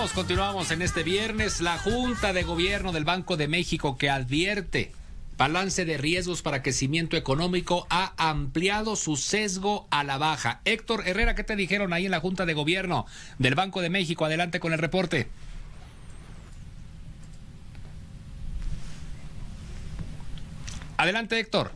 Continuamos en este viernes. La Junta de Gobierno del Banco de México, que advierte balance de riesgos para crecimiento económico, ha ampliado su sesgo a la baja. Héctor Herrera, ¿qué te dijeron ahí en la Junta de Gobierno del Banco de México? Adelante con el reporte. Adelante, Héctor.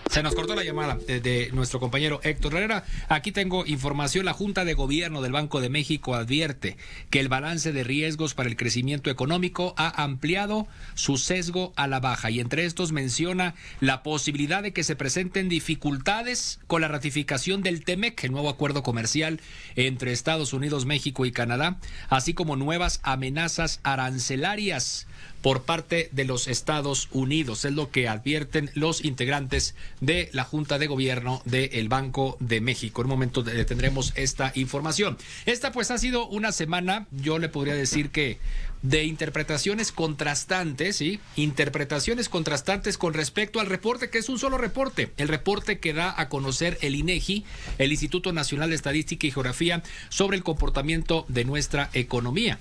Se nos cortó la llamada de nuestro compañero Héctor Herrera. Aquí tengo información. La Junta de Gobierno del Banco de México advierte que el balance de riesgos para el crecimiento económico ha ampliado su sesgo a la baja, y entre estos menciona la posibilidad de que se presenten dificultades con la ratificación del TEMEC, el nuevo acuerdo comercial entre Estados Unidos, México y Canadá, así como nuevas amenazas arancelarias por parte de los Estados Unidos. Es lo que advierten los integrantes de la Junta de Gobierno del Banco de México. En un momento tendremos esta información. Esta pues ha sido una semana, yo le podría decir que de interpretaciones contrastantes, ¿sí? Interpretaciones contrastantes con respecto al reporte, que es un solo reporte. El reporte que da a conocer el INEGI, el Instituto Nacional de Estadística y Geografía, sobre el comportamiento de nuestra economía.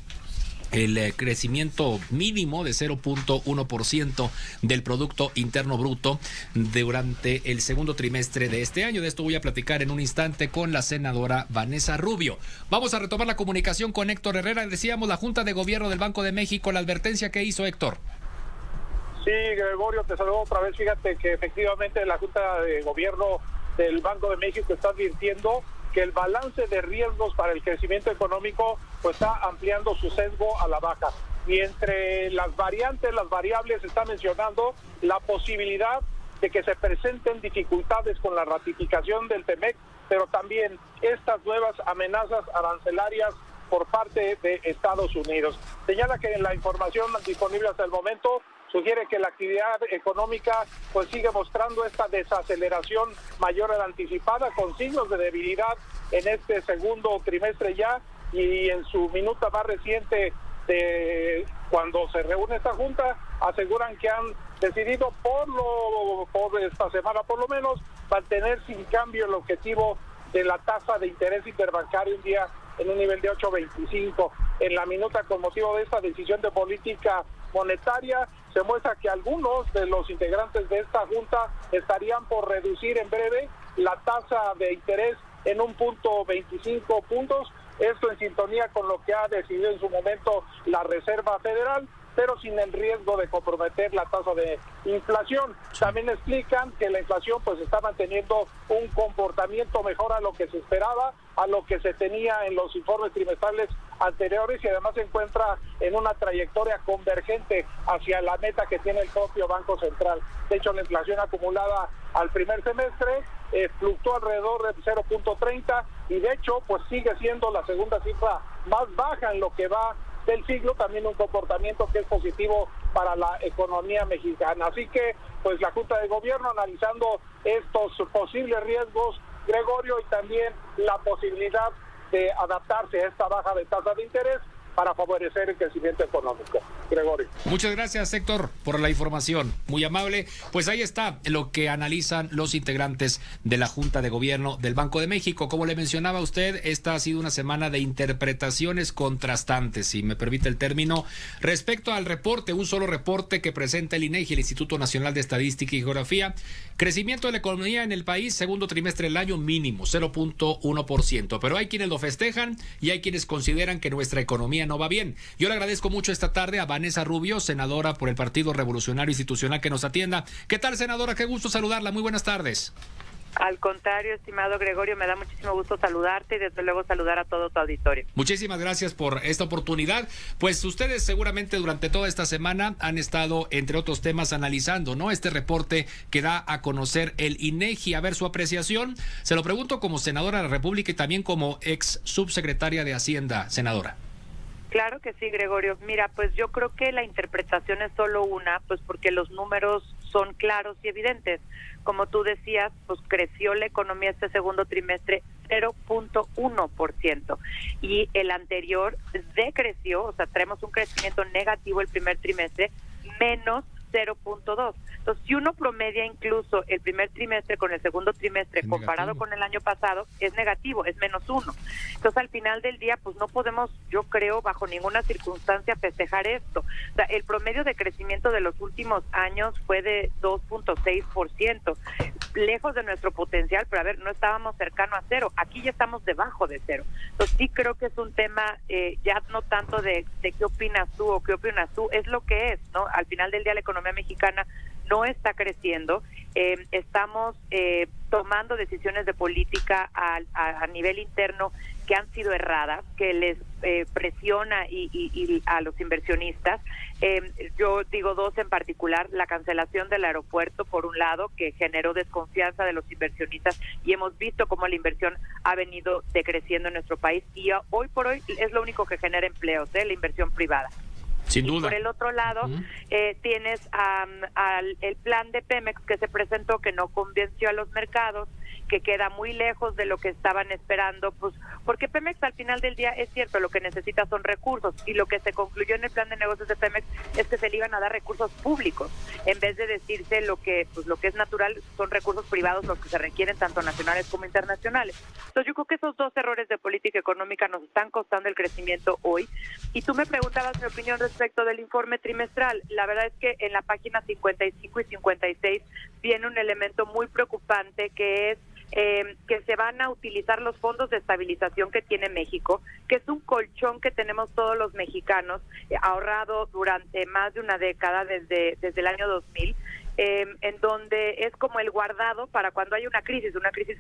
El crecimiento mínimo de 0.1% del Producto Interno Bruto durante el segundo trimestre de este año. De esto voy a platicar en un instante con la senadora Vanessa Rubio. Vamos a retomar la comunicación con Héctor Herrera. Decíamos, la Junta de Gobierno del Banco de México, la advertencia que hizo, Héctor. Sí, Gregorio, te saludo otra vez. Fíjate que efectivamente la Junta de Gobierno del Banco de México está advirtiendo que el balance de riesgos para el crecimiento económico pues está ampliando su sesgo a la baja. Y entre las variables está mencionando la posibilidad de que se presenten dificultades con la ratificación del TEMEC, pero también estas nuevas amenazas arancelarias por parte de Estados Unidos. Señala que la información disponible hasta el momento sugiere que la actividad económica pues sigue mostrando esta desaceleración mayor a la anticipada, con signos de debilidad en este segundo trimestre ya, y en su minuta más reciente de cuando se reúne esta junta aseguran que han decidido por esta semana por lo menos mantener sin cambio el objetivo de la tasa de interés interbancario un día en un nivel de 8.25. En la minuta con motivo de esta decisión de política monetaria se muestra que algunos de los integrantes de esta junta estarían por reducir en breve la tasa de interés en 1.25 puntos, esto en sintonía con lo que ha decidido en su momento la Reserva Federal, pero sin el riesgo de comprometer la tasa de inflación. También explican que la inflación pues está manteniendo un comportamiento mejor a lo que se esperaba, a lo que se tenía en los informes trimestrales anteriores, y además se encuentra en una trayectoria convergente hacia la meta que tiene el propio Banco Central. De hecho, la inflación acumulada al primer semestre fluctuó alrededor de 0.30 y de hecho pues sigue siendo la segunda cifra más baja en lo que va del siglo, también un comportamiento que es positivo para la economía mexicana. Así que pues la Junta de Gobierno analizando estos posibles riesgos, Gregorio, y también la posibilidad de adaptarse a esta baja de tasa de interés para favorecer el crecimiento económico. Gregorio. Muchas gracias, Héctor, por la información. Muy amable. Pues ahí está lo que analizan los integrantes de la Junta de Gobierno del Banco de México. Como le mencionaba usted, esta ha sido una semana de interpretaciones contrastantes, si me permite el término, respecto al reporte, un solo reporte que presenta el INEGI, el Instituto Nacional de Estadística y Geografía. Crecimiento de la economía en el país, segundo trimestre del año mínimo, 0.1%. Pero hay quienes lo festejan y hay quienes consideran que nuestra economía no va bien. Yo le agradezco mucho esta tarde a Vanessa Rubio, senadora por el Partido Revolucionario Institucional, que nos atienda. ¿Qué tal, senadora? Qué gusto saludarla. Muy buenas tardes. Al contrario, estimado Gregorio, me da muchísimo gusto saludarte y desde luego saludar a todo tu auditorio. Muchísimas gracias por esta oportunidad. Pues ustedes seguramente durante toda esta semana han estado, entre otros temas, analizando, ¿no?, este reporte que da a conocer el INEGI. A ver su apreciación. Se lo pregunto como senadora de la República y también como ex subsecretaria de Hacienda, senadora. Claro que sí, Gregorio. Mira, pues yo creo que la interpretación es solo una, pues porque los números son claros y evidentes. Como tú decías, pues creció la economía este segundo trimestre 0.1% y el anterior decreció, o sea, traemos un crecimiento negativo el primer trimestre, menos 0.2. Entonces, si uno promedia incluso el primer trimestre con el segundo trimestre Es comparado negativo. con el año pasado, es negativo, es -1. Entonces, al final del día, pues no podemos, yo creo, bajo ninguna circunstancia festejar esto. O sea, el promedio de crecimiento de los últimos años fue de 2.6%, lejos de nuestro potencial, pero a ver, no estábamos cercano a cero, aquí ya estamos debajo de cero. Entonces, sí creo que es un tema ya no tanto de qué opinas tú o qué opinas tú, es lo que es, ¿no? Al final del día la economía mexicana no está creciendo, estamos tomando decisiones de política a nivel interno que han sido erradas, que les presiona y a los inversionistas. Yo digo dos en particular: la cancelación del aeropuerto, por un lado, que generó desconfianza de los inversionistas, y hemos visto cómo la inversión ha venido decreciendo en nuestro país, y hoy por hoy es lo único que genera empleos, la inversión privada. Sin Y duda. por el otro lado, tienes el plan de Pemex que se presentó, que no convenció a los mercados, que queda muy lejos de lo que estaban esperando, pues porque Pemex al final del día, es cierto, lo que necesita son recursos, y lo que se concluyó en el plan de negocios de Pemex es que se le iban a dar recursos públicos, en vez de decirse lo que es natural, son recursos privados los que se requieren, tanto nacionales como internacionales. Entonces yo creo que esos dos errores de política económica nos están costando el crecimiento hoy. Y tú me preguntabas mi opinión respecto del informe trimestral. La verdad es que en la página 55 y 56 viene un elemento muy preocupante, que es que se van a utilizar los fondos de estabilización que tiene México, que es un colchón que tenemos todos los mexicanos, ahorrado durante más de una década, desde el año 2000, en donde es como el guardado para cuando hay una crisis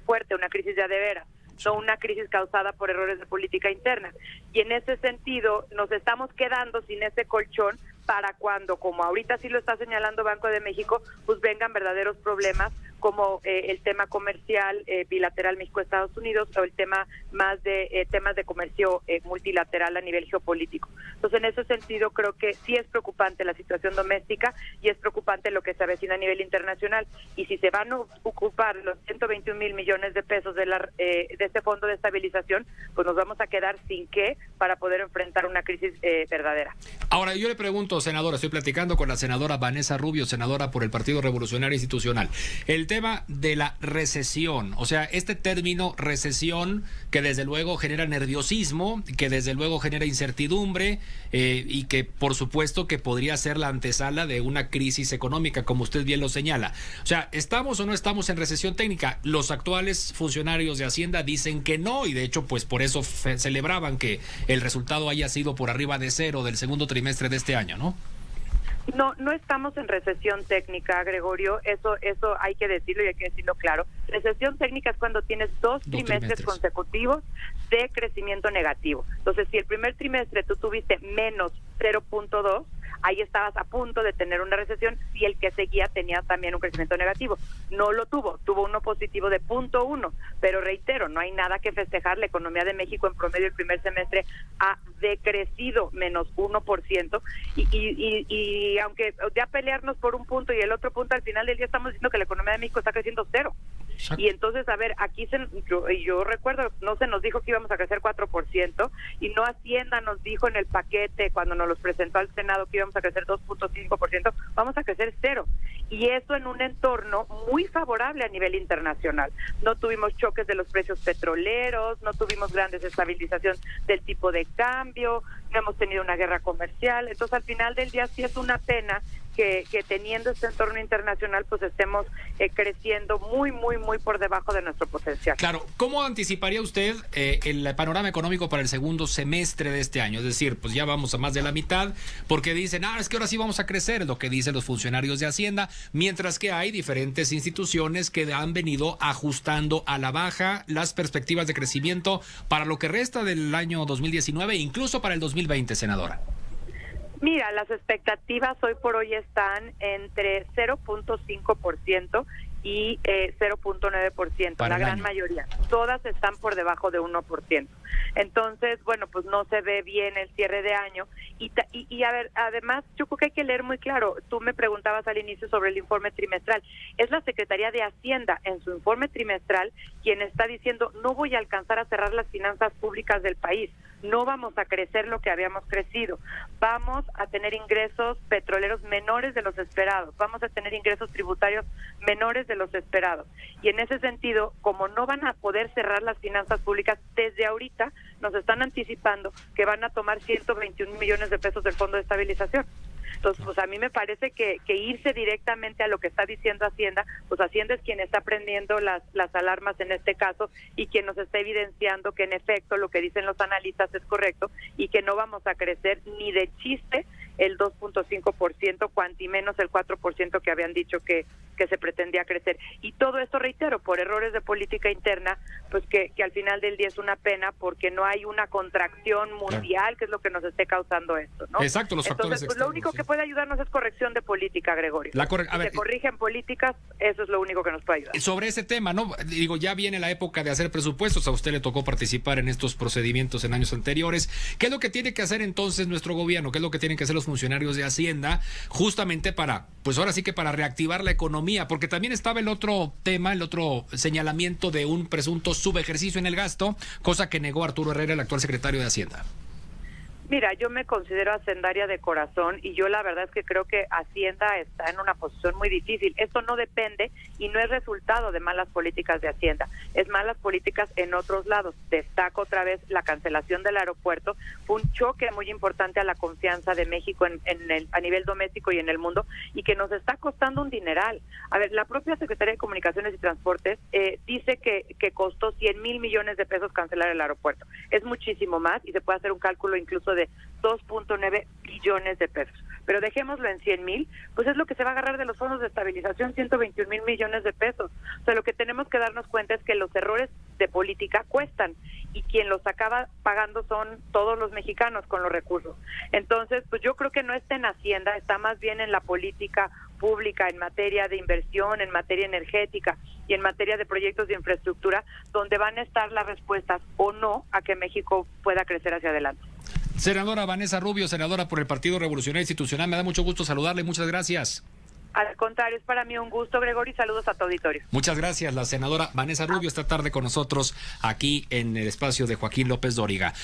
fuerte, una crisis ya de veras, no una crisis causada por errores de política interna. Y en ese sentido nos estamos quedando sin ese colchón para cuando, como ahorita sí lo está señalando Banco de México, pues vengan verdaderos problemas, como el tema comercial bilateral México-Estados Unidos, o el tema más de temas de comercio multilateral a nivel geopolítico. Entonces, en ese sentido, creo que sí es preocupante la situación doméstica y es preocupante lo que se avecina a nivel internacional. Y si se van a ocupar los 121,000 millones de pesos de este fondo de estabilización, pues nos vamos a quedar sin qué para poder enfrentar una crisis verdadera. Ahora, yo le pregunto, senadora, estoy platicando con la senadora Vanessa Rubio, senadora por el Partido Revolucionario Institucional. El tema de la recesión, o sea, este término recesión, que desde luego genera nerviosismo, que desde luego genera incertidumbre, y que por supuesto que podría ser la antesala de una crisis económica, como usted bien lo señala. O sea, ¿estamos o no estamos en recesión técnica? Los actuales funcionarios de Hacienda dicen que no, y de hecho pues por eso celebraban que el resultado haya sido por arriba de cero del segundo trimestre de este año, ¿no? No estamos en recesión técnica, Gregorio, eso hay que decirlo y hay que decirlo claro. Recesión técnica es cuando tienes dos trimestres consecutivos de crecimiento negativo. Entonces, si el primer trimestre tú tuviste menos 0.2, ahí estabas a punto de tener una recesión, y el que seguía tenía también un crecimiento negativo. No lo tuvo uno positivo de 0.1, pero reitero, no hay nada que festejar. La economía de México en promedio el primer semestre ha decrecido menos 1%, y aunque ya pelearnos por un punto y el otro punto, al final del día estamos diciendo que la economía de México está creciendo 0. Exacto. Y entonces, a ver, aquí yo recuerdo, no se nos dijo que íbamos a crecer 4%, y no Hacienda nos dijo en el paquete, cuando nos los presentó al Senado, que íbamos a crecer 2.5%, vamos a crecer 0. Y eso en un entorno muy favorable a nivel internacional. No tuvimos choques de los precios petroleros, no tuvimos gran desestabilización del tipo de cambio, no hemos tenido una guerra comercial. Entonces, al final del día sí es una pena que teniendo este entorno internacional, pues estemos creciendo muy por debajo de nuestro potencial. Claro, ¿cómo anticiparía usted el panorama económico para el segundo semestre de este año? Es decir, pues ya vamos a más de la mitad, porque dicen, es que ahora sí vamos a crecer, es lo que dicen los funcionarios de Hacienda, mientras que hay diferentes instituciones que han venido ajustando a la baja las perspectivas de crecimiento para lo que resta del año 2019 e incluso para el 2020, senadora. Mira, las expectativas hoy por hoy están entre 0.5% y 0.9%, la gran mayoría. Todas están por debajo de 1%. Entonces, bueno, pues no se ve bien el cierre de año. Y a ver, además, yo creo que hay que leer muy claro. Tú me preguntabas al inicio sobre el informe trimestral. Es la Secretaría de Hacienda, en su informe trimestral, quien está diciendo, no voy a alcanzar a cerrar las finanzas públicas del país. no vamos a crecer lo que habíamos crecido, vamos a tener ingresos petroleros menores de los esperados, vamos a tener ingresos tributarios menores de los esperados. Y en ese sentido, como no van a poder cerrar las finanzas públicas, desde ahorita nos están anticipando que van a tomar 121 millones de pesos del Fondo de Estabilización. Entonces, pues a mí me parece que irse directamente a lo que está diciendo Hacienda, pues Hacienda es quien está prendiendo las alarmas en este caso y quien nos está evidenciando que en efecto lo que dicen los analistas es correcto y que no vamos a crecer ni de chiste el 2.5%, cuanti menos el 4% que habían dicho que se pretendía crecer. Y todo esto, reitero, por errores de política interna, pues que al final del día es una pena porque no hay una contracción mundial, que es lo que nos esté causando esto, ¿no? Exacto, los factores Entonces, pues lo único que puede ayudarnos es corrección de política, Gregorio. Si se corrigen políticas, eso es lo único que nos puede ayudar. Sobre ese tema, ¿no? Digo, ya viene la época de hacer presupuestos, a usted le tocó participar en estos procedimientos en años anteriores. ¿Qué es lo que tiene que hacer entonces nuestro gobierno? ¿Qué es lo que tienen que hacer los funcionarios de Hacienda justamente para, pues ahora sí que para reactivar la economía? Porque también estaba el otro tema, el otro señalamiento de un presunto subejercicio en el gasto, cosa que negó Arturo Herrera, el actual secretario de Hacienda. Mira, yo me considero hacendaria de corazón y yo la verdad es que creo que Hacienda está en una posición muy difícil. Esto no depende y no es resultado de malas políticas de Hacienda, es malas políticas en otros lados. Destaco otra vez la cancelación del aeropuerto, fue un choque muy importante a la confianza de México a nivel doméstico y en el mundo y que nos está costando un dineral. A ver, la propia Secretaría de Comunicaciones y Transportes dice que costó 100,000 millones de pesos cancelar el aeropuerto. Es muchísimo más y se puede hacer un cálculo incluso de 2.9 billones de pesos. Pero dejémoslo en 100,000, pues es lo que se va a agarrar de los fondos de estabilización, 121,000 millones de pesos. O sea, lo que tenemos que darnos cuenta es que los errores de política cuestan y quien los acaba pagando son todos los mexicanos con los recursos. Entonces, pues yo creo que no está en Hacienda, está más bien en la política pública, en materia de inversión, en materia energética y en materia de proyectos de infraestructura, donde van a estar las respuestas o no a que México pueda crecer hacia adelante. Senadora Vanessa Rubio, senadora por el Partido Revolucionario Institucional, me da mucho gusto saludarle, muchas gracias. Al contrario, es para mí un gusto, Gregorio, y saludos a tu auditorio. Muchas gracias, la senadora Vanessa Rubio esta tarde con nosotros aquí en el espacio de Joaquín López Dóriga.